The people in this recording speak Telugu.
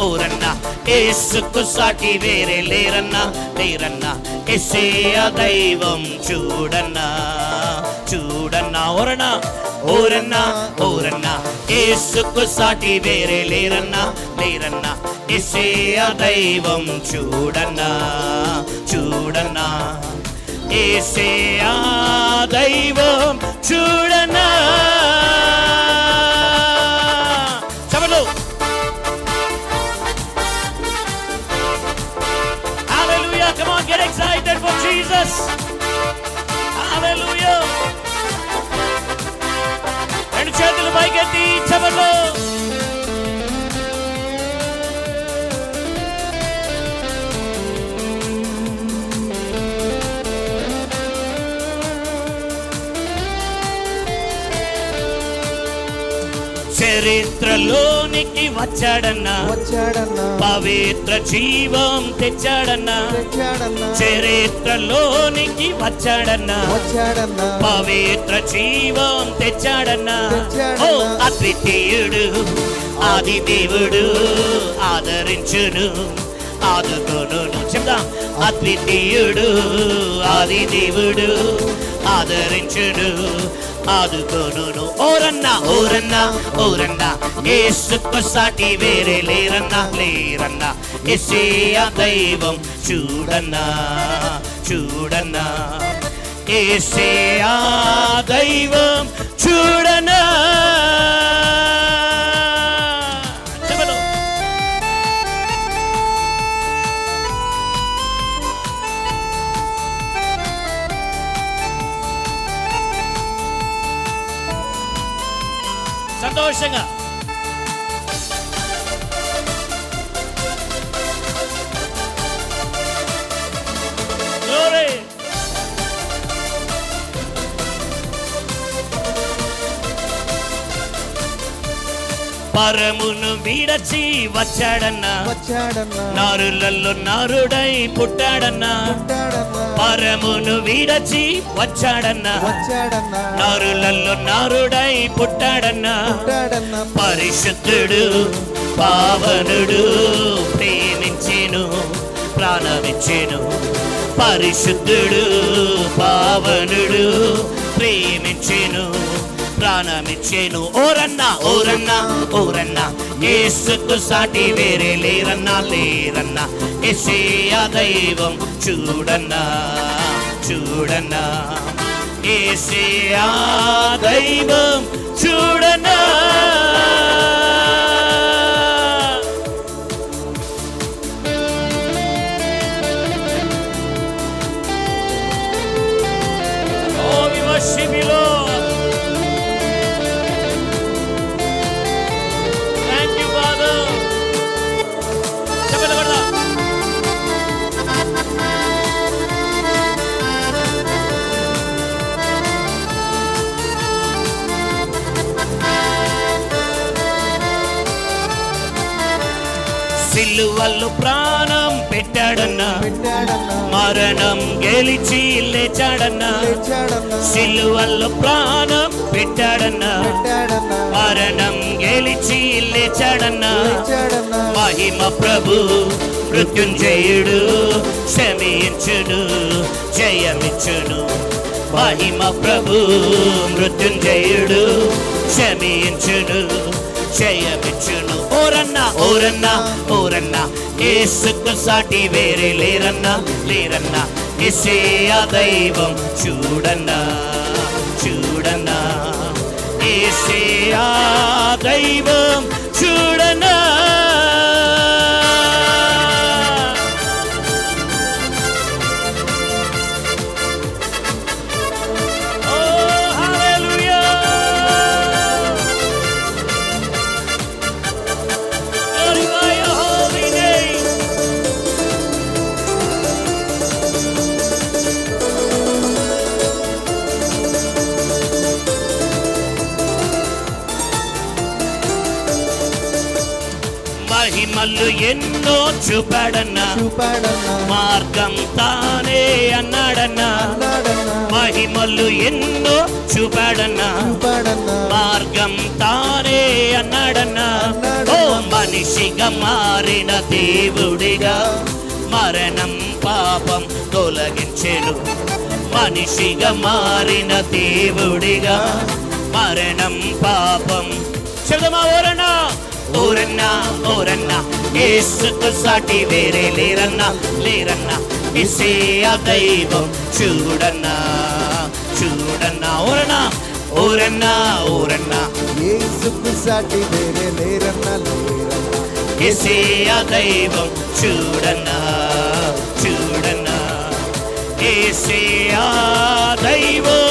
ఓరన్నా యేసుకు సాటి వేరే లేరన్నా లేరన్నా యేసయ్య దైవం చూడన్నా చూడన్నా ఓరన్నా ఓరన్నా ఓరన్నా యేసుకు సాటి వేరే లేరన్నా లేరన్నా యేసయ్య దైవం చూడన్నా చూడన్నా యేసయ్య దైవం చూడన్నా చవలు hallelujah come on get excited for Jesus hallelujah రెండు చేతులు పైకెత్తి చవలు చరిత్రలోనికి వచ్చాడన్నా పవిత్ర జీవం తెచ్చాడన్నా చరిత్రలోనికి వచ్చాడన్నా పవిత్ర జీవం తెచ్చాడన్నా ఓ అద్వితీయుడు ఆది దేవుడు ఆదరించును ఆదుకొనును చెప్దాం అద్వితీయుడు ఆది దేవుడు ఆదరించును ఆదుకొనును ఓరన్నా ఓరన్నా ఓరన్నా యేసుకు సాటి వేరే లేరన్నా లేరన్నా యేసయ్య దైవం చూడన్నా చూడన్నా యేసయ్య దైవం చూడన్నా సంతోషంగా గ్లోరీ పరమును విడచి వచ్చాడన్నా నారులలో నారుడై పుట్టాడన్నా పరమును విడచి వచ్చాడన్నా నారులలో నారుడై పుట్టాడన్నా పరిశుద్ధుడు పావనుడు ప్రేమించెను ప్రాణమిచ్చెను పరిశుద్ధుడు పావనుడు ప్రేమించెను ప్రాణమిచ్చెను ఓరన్నా ఓరన్నా ఓరన్నా యేసుకు సాటి వేరే లేరన్నా లేరన్నా యేసయ్య దైవం చూడన్నా చూడన్నా యేసయ్య దైవం చూడన్నా ఓ we worship you Lord సిలువలో ప్రాణం పెట్టాడన్నా మరణం గెలిచి లేచాడన్నా సిలువలో ప్రాణం పెట్టాడన్నా మరణం గెలిచి లేచాడన్నా మహిమ ప్రభు మృత్యుంజయుడు క్షమించును జయమిచ్చును మహిమ ప్రభు మృత్యుంజయుడు క్షమించును జయమిచ్చును ఓరన్నా ఓరన్నా ఓరన్నా యేసుకు సాటి వేరే లేరన్నా లేరన్నా యేసయ్య దైవం చూడన్నా చూడన్నా యేసయ్య దైవం చూడన్నా మహిమలు ఎన్నో చూపాడన్నా మార్గం తానే అన్నాడన్నా మహిమలు ఎన్నో చూపాడన్నా మార్గం తానే అన్నాడన్నా ఓ మనిషిగా మారిన దేవుడిగా మరణం పాపం తొలగించెను. మనిషిగా మారిన దేవుడిగా మరణం పాపం. చెబుదామా? ఓరన్నా ఓరన్నా ఓరన్నా, యేసుకు సాటి వేరే లేరన్నా లేరన్నా. యేసయ్య దైవం చూడన్నా చూడన్నా. ఓరన్నా ఓరన్నా ఓరన్నా, యేసుకు సాటి వేరే లేరన్నా లేరన్నా. యేసయ్య దైవం చూడన్నా చూడన్నా. యేసయ్య దైవం